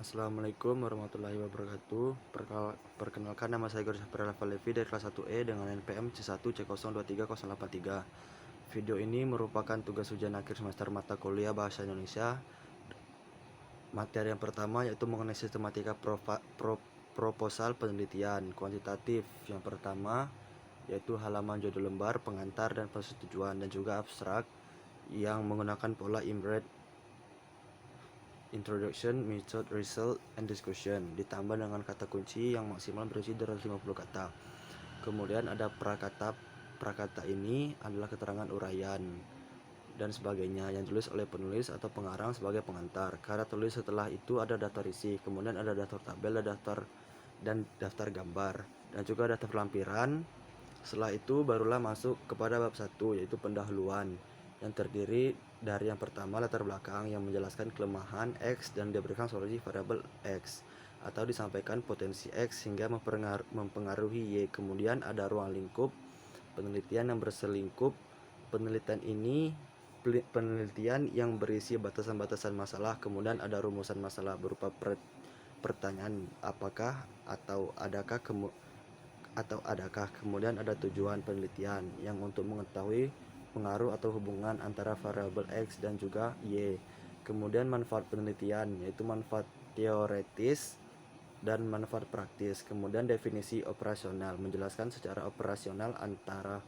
Assalamualaikum warahmatullahi wabarakatuh. Perkenalkan, nama saya Guru Sapra Levi dari kelas 1E dengan NPM C1C023083. Video ini merupakan tugas ujian akhir semester mata kuliah Bahasa Indonesia. Materi yang pertama yaitu mengenai sistematika proposal penelitian kuantitatif. Yang pertama yaitu halaman judul lembar, pengantar dan persetujuan, dan juga abstrak yang menggunakan pola Imret, Introduction, Method, Result, and Discussion, ditambah dengan kata kunci yang maksimal berisi 250 kata. Kemudian ada prakata. Prakata ini adalah keterangan uraian dan sebagainya yang ditulis oleh penulis atau pengarang sebagai pengantar. Kata tulis setelah itu ada daftar isi, kemudian ada daftar tabel, ada daftar gambar, dan juga daftar lampiran. Setelah itu barulah masuk kepada bab 1 yaitu pendahuluan, yang terdiri dari yang pertama latar belakang yang menjelaskan kelemahan X dan diberikan solusi variabel X, atau disampaikan potensi X hingga mempengaruhi Y. Kemudian ada ruang lingkup, penelitian yang berselingkup. Penelitian yang berisi batasan-batasan masalah. Kemudian ada rumusan masalah berupa pertanyaan apakah atau adakah, kemudian ada tujuan penelitian yang untuk mengetahui pengaruh atau hubungan antara variabel X dan juga Y. Kemudian manfaat penelitian yaitu manfaat teoretis dan manfaat praktis. Kemudian definisi operasional, menjelaskan secara operasional antara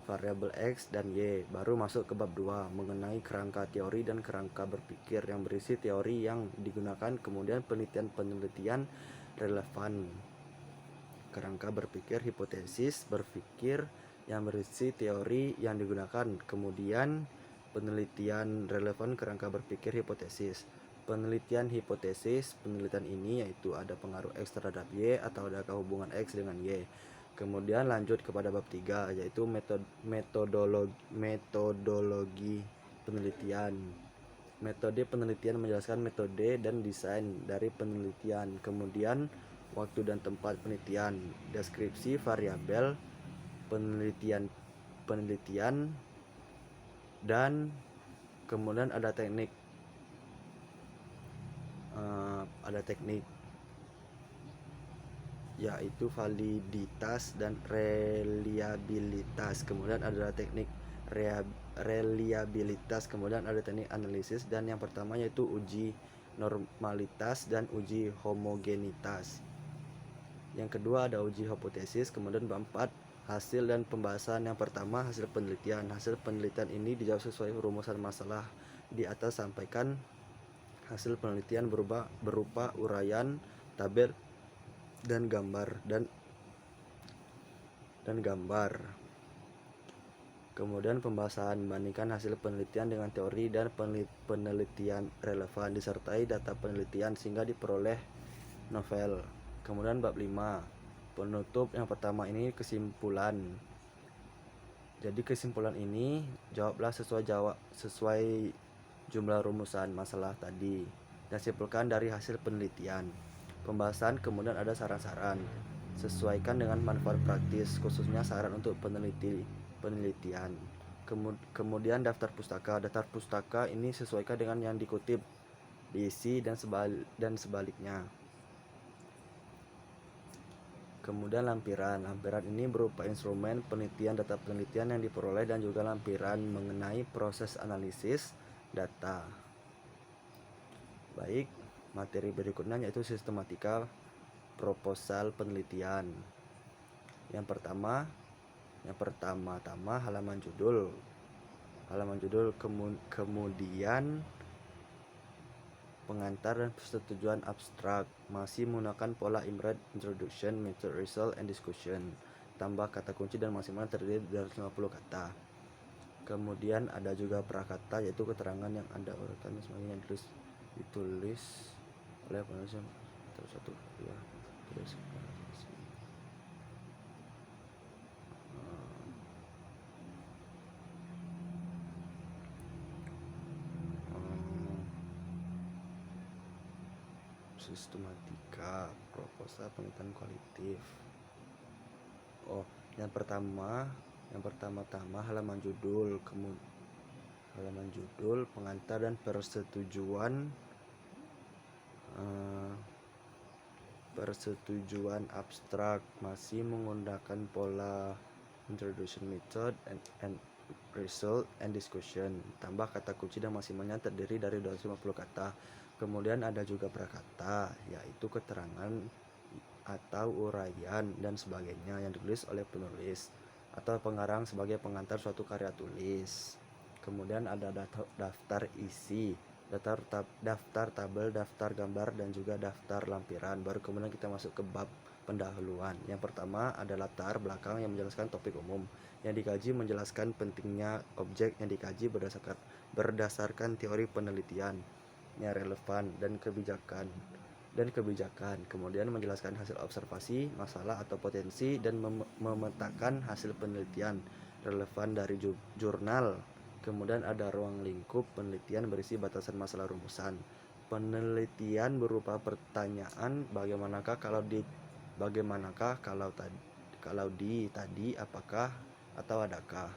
variabel X dan Y. Baru masuk ke bab 2 mengenai kerangka teori dan kerangka berpikir yang berisi teori yang digunakan, kemudian penelitian relevan. Kerangka berpikir, hipotesis berpikir yang berisi teori yang digunakan, kemudian penelitian relevan kerangka berpikir hipotesis. Penelitian hipotesis, penelitian ini yaitu ada pengaruh X terhadap Y atau adakah hubungan X dengan Y. Kemudian lanjut kepada bab 3 yaitu metodologi penelitian. Metode penelitian menjelaskan metode dan desain dari penelitian. Kemudian waktu dan tempat penelitian, deskripsi variabel penelitian dan kemudian ada teknik yaitu validitas dan reliabilitas. Kemudian ada teknik reliabilitas, kemudian ada teknik analisis, dan yang pertama yaitu uji normalitas dan uji homogenitas. Yang kedua ada uji hipotesis. Kemudian bab 4 hasil dan pembahasan. Yang pertama hasil penelitian. Hasil penelitian ini dijawab sesuai rumusan masalah di atas. Sampaikan hasil penelitian berupa uraian, tabel, dan gambar Kemudian pembahasan, bandingkan hasil penelitian dengan teori dan penelitian relevan disertai data penelitian sehingga diperoleh novel. Kemudian bab 5 penutup. Yang pertama ini kesimpulan. Jadi kesimpulan ini jawablah sesuai jumlah rumusan masalah tadi dan simpulkan dari hasil penelitian. Pembahasan, kemudian ada saran-saran. Sesuaikan dengan manfaat praktis, khususnya saran untuk penelitian. Kemudian daftar pustaka. Daftar pustaka ini sesuaikan dengan yang dikutip, diisi dan sebaliknya. Kemudian lampiran. Lampiran ini berupa instrumen penelitian data penelitian yang diperoleh dan juga lampiran mengenai proses analisis data. Baik, materi berikutnya yaitu sistematika proposal penelitian. Yang pertama-tama halaman judul, kemudian pengantar dan persetujuan abstrak, masih menggunakan pola Imret, Introduction, Method, Result, and Discussion, tambah kata kunci dan maksimal terdiri dari 250 kata. Kemudian ada juga prakata yaitu keterangan yang ada urutan sebagainya yang ditulis oleh penulis satu ya terus sistematika proposal penelitian kualitatif. Yang pertama-tama halaman judul, pengantar dan persetujuan Eh, Persetujuan abstrak masih menggunakan pola introduction method and result and discussion. Tambah kata kunci dan maksimalnya terdiri dari 250 kata. Kemudian ada juga prakata, yaitu keterangan atau uraian dan sebagainya yang ditulis oleh penulis atau pengarang sebagai pengantar suatu karya tulis. Kemudian ada daftar isi, daftar tabel, daftar gambar, dan juga daftar lampiran. Baru kemudian kita masuk ke bab pendahuluan. Yang pertama ada latar belakang yang menjelaskan topik umum. Yang dikaji menjelaskan pentingnya objek yang dikaji berdasarkan teori penelitian yang relevan dan kebijakan. Kemudian menjelaskan hasil observasi, masalah atau potensi, dan memetakan hasil penelitian relevan dari jurnal. Kemudian ada ruang lingkup penelitian berisi batasan masalah rumusan. Penelitian berupa pertanyaan bagaimanakah kalau tadi, apakah, atau adakah.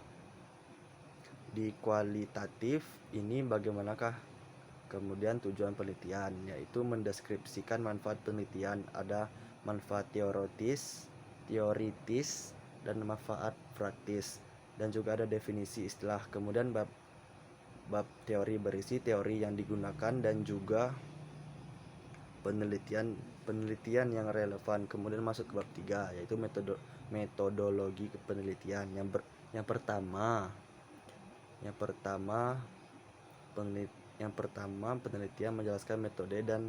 Di kualitatif ini bagaimanakah. Kemudian tujuan penelitian, yaitu mendeskripsikan manfaat penelitian. Ada manfaat teoritis, dan manfaat praktis. Dan juga ada definisi istilah. Kemudian bab teori berisi teori yang digunakan dan juga penelitian yang relevan. Kemudian masuk ke bab 3, yaitu metodologi penelitian. Yang pertama penelitian menjelaskan metode dan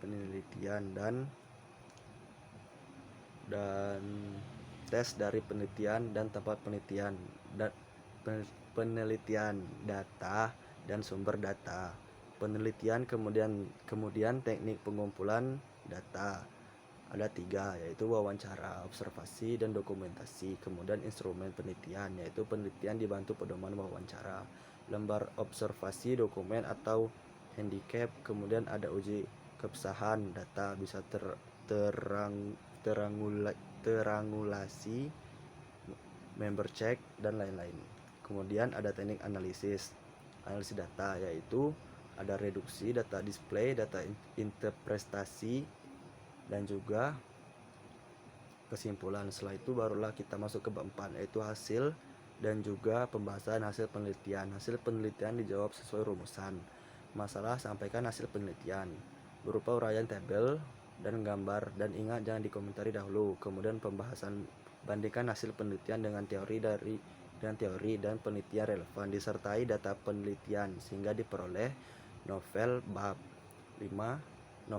penelitian dan tes dari penelitian dan tempat penelitian, dan penelitian data dan sumber data. Penelitian kemudian teknik pengumpulan data. Ada 3, yaitu wawancara, observasi, dan dokumentasi. Kemudian instrumen penelitian, yaitu penelitian dibantu pedoman wawancara, lembar observasi, dokumen atau handicap. Kemudian ada uji keabsahan data, bisa terangulasi, member check, dan lain-lain. Kemudian ada teknik analisis data, yaitu ada reduksi, data display, data interpretasi, dan juga kesimpulan. Setelah itu barulah kita masuk ke bab 4, yaitu hasil dan juga pembahasan hasil penelitian. Hasil penelitian dijawab sesuai rumusan. Masalah, sampaikan hasil penelitian berupa uraian tabel dan gambar, dan ingat jangan dikomentari dahulu. Kemudian pembahasan, bandingkan hasil penelitian dengan teori dan penelitian relevan disertai data penelitian sehingga diperoleh novel bab 5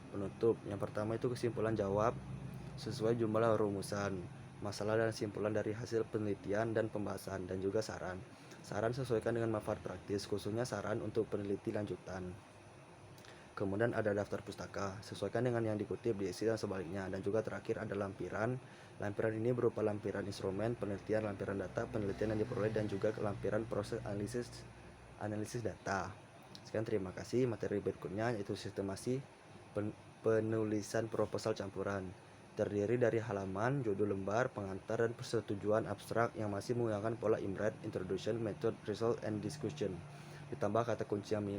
penutup. Yang pertama itu kesimpulan, jawab sesuai jumlah rumusan, masalah dan kesimpulan dari hasil penelitian dan pembahasan, dan juga saran sesuaikan dengan manfaat praktis, khususnya saran untuk peneliti lanjutan. Kemudian ada daftar pustaka, sesuaikan dengan yang dikutip, diisi dan sebaliknya. Dan juga terakhir ada lampiran ini berupa lampiran instrumen penelitian, lampiran data penelitian yang diperoleh, dan juga lampiran proses analisis data. Sekian, terima kasih. Materi berikutnya yaitu sistemasi penulisan proposal campuran, terdiri dari halaman, judul lembar, pengantar, dan persetujuan abstrak yang masih menggunakan pola IMRET, introduction, method, result, and discussion. Ditambah kata kunci yang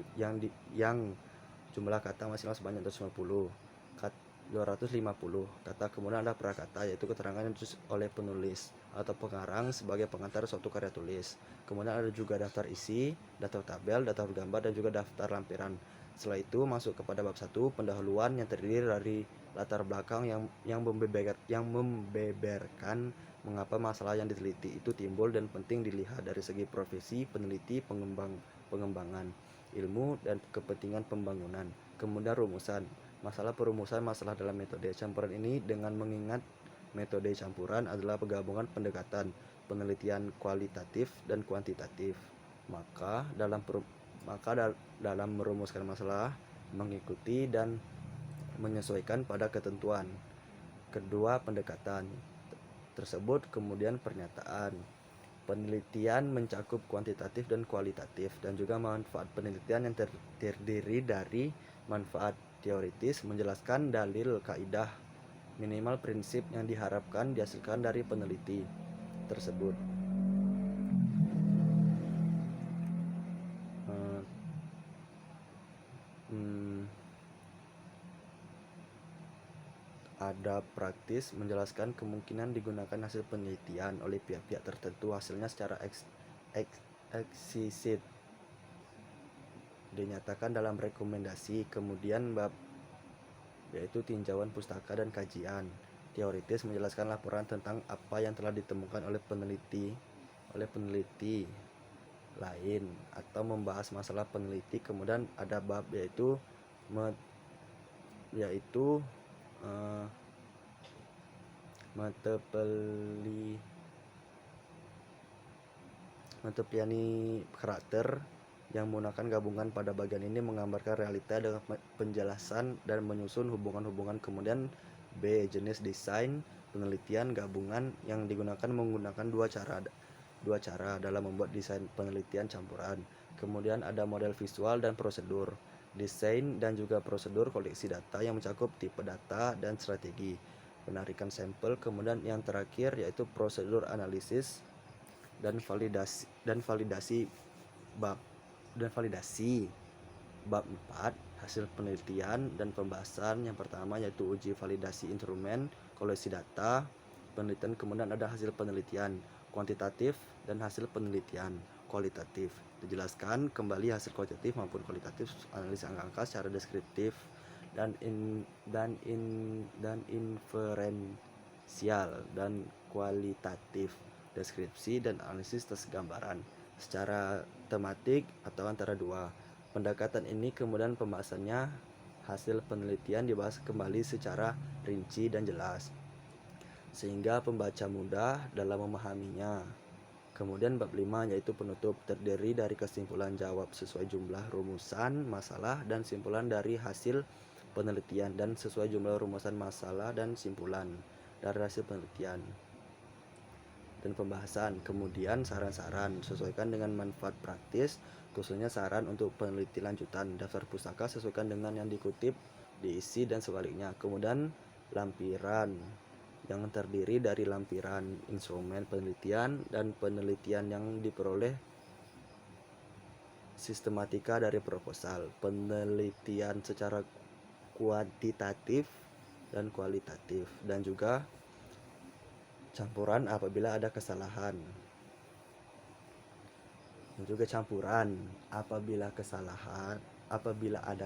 jumlah kata maksimal sebanyak 250 kata. Kemudian ada prakata, yaitu keterangan yang ditulis oleh penulis atau pengarang sebagai pengantar suatu karya tulis. Kemudian ada juga daftar isi, daftar tabel, daftar gambar, dan juga daftar lampiran. Setelah itu masuk kepada bab 1, pendahuluan, yang terdiri dari latar belakang yang membeberkan mengapa masalah yang diteliti itu timbul dan penting dilihat dari segi profesi peneliti, pengembangan ilmu, dan kepentingan pembangunan. Kemudian rumusan, perumusan masalah dalam metode campuran ini dengan mengingat metode campuran adalah penggabungan pendekatan penelitian kualitatif dan kuantitatif. Maka dalam merumuskan masalah, mengikuti dan menyesuaikan pada ketentuan kedua pendekatan tersebut. Kemudian pernyataan penelitian mencakup kuantitatif dan kualitatif, dan juga manfaat penelitian yang terdiri dari manfaat teoritis, menjelaskan dalil, kaidah, minimal prinsip yang diharapkan dihasilkan dari peneliti tersebut. Ada praktis menjelaskan kemungkinan digunakan hasil penelitian oleh pihak-pihak tertentu hasilnya secara eksplisit dinyatakan dalam rekomendasi. Kemudian bab yaitu tinjauan pustaka dan kajian. Teoritis menjelaskan laporan tentang apa yang telah ditemukan oleh peneliti lain atau membahas masalah peneliti. Kemudian ada bab yaitu metepeliani karakter yang menggunakan gabungan. Pada bagian ini menggambarkan realita dengan penjelasan dan menyusun hubungan-hubungan. Kemudian B, jenis desain penelitian gabungan yang digunakan menggunakan dua cara dalam membuat desain penelitian campuran. Kemudian ada model visual dan prosedur desain dan juga prosedur koleksi data yang mencakup tipe data dan strategi penarikan sampel. Kemudian yang terakhir yaitu prosedur analisis dan validasi bab 4 hasil penelitian dan pembahasan. Yang pertama yaitu uji validasi instrumen koleksi data penelitian. Kemudian ada hasil penelitian kuantitatif dan hasil penelitian kualitatif. Dijelaskan kembali hasil kuantitatif maupun kualitatif analisis angka-angka secara deskriptif dan inferensial dan kualitatif, deskripsi dan analisis tes gambaran secara tematik atau antara dua. Pendekatan ini kemudian pembahasannya hasil penelitian dibahas kembali secara rinci dan jelas sehingga pembaca mudah dalam memahaminya. Kemudian bab 5 yaitu penutup, terdiri dari kesimpulan jawab sesuai jumlah rumusan masalah dan simpulan dari hasil penelitian dan sesuai jumlah rumusan masalah dan simpulan dari hasil penelitian dan pembahasan. Kemudian saran-saran sesuaikan dengan manfaat praktis, khususnya saran untuk peneliti lanjutan. Daftar pustaka sesuaikan dengan yang dikutip, diisi dan sebaliknya. Kemudian lampiran yang terdiri dari lampiran instrumen penelitian dan penelitian yang diperoleh sistematika dari proposal, penelitian secara kuantitatif dan kualitatif, dan juga campuran apabila ada kesalahan. Dan juga campuran apabila ada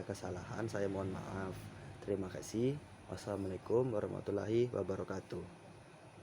kesalahan saya mohon maaf. Terima kasih. Wassalamualaikum warahmatullahi wabarakatuh.